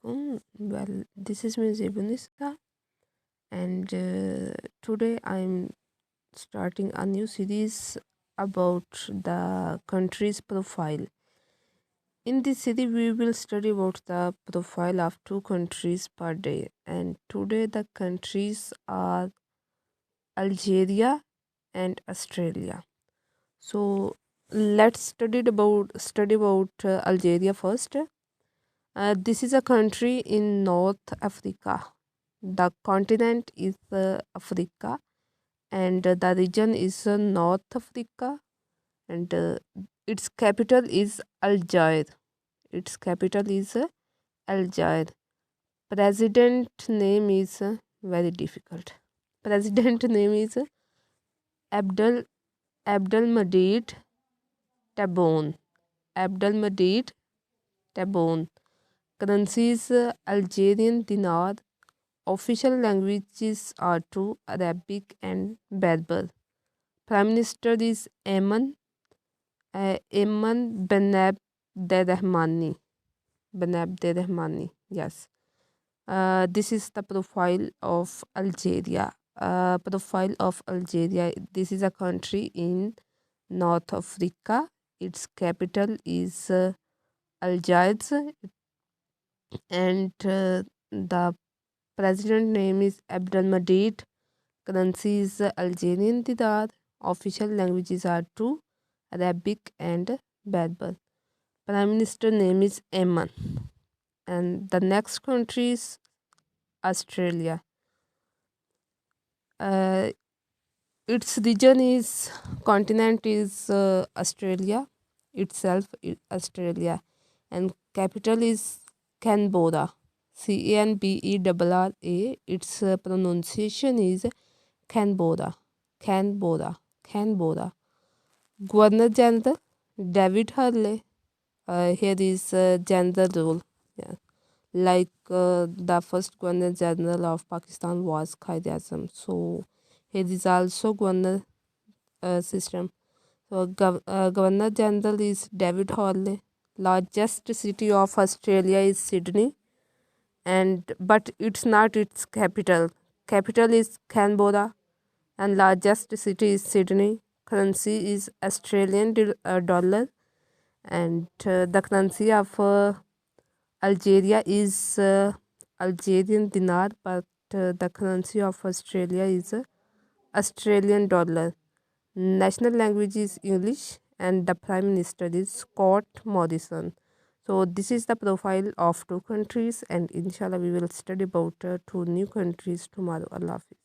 alaikum. Well, this is Ms. Ibunisa, and today I'm starting a new series about the country's profile. In this series, we will study about the profile of two countries per day, and today the countries are Algeria and Australia. So let's study about Algeria first. This is a country in North Africa. The continent is Africa, and the region is North Africa, and its capital is Algiers. Its capital is Algiers. President name is very difficult. President name is Abdel Abdelmadid Tabboune. Abdelmadid Tabboune. Currency is Algerian dinar. Official languages are two Arabic and Berber. Prime Minister is Ayman Ben Abderrahmani. Ben Abderrahmani. Yes. This is the profile of Algeria. Profile of Algeria. This is a country in North Africa. Its capital is Algiers, and the president name is Abdelmadid. Currency is Algerian dinar. Official languages are two Arabic and Berber. Prime Minister name is Ayman. And the next country is Australia. Uh, its region is continent is Australia itself, Australia, and capital is Canberra. Canberra. Its pronunciation is Canberra. Canberra. Canberra. Governor General David Hurley. Here is general rule. Yeah. Like the first Governor General of Pakistan was Quaid-e-Azam. So here is also governor system. So Governor General is David Hurley. Largest city of Australia is Sydney, and but it's not its capital. Capital is Canberra, and largest city is Sydney. Currency is Australian dollar, and the currency of Algeria is Algerian dinar, but the currency of Australia is Australian dollar. National language is English, and the Prime Minister is Scott Morrison. So this is the profile of two countries, and inshallah we will study about two new countries tomorrow. Allah Hafiz.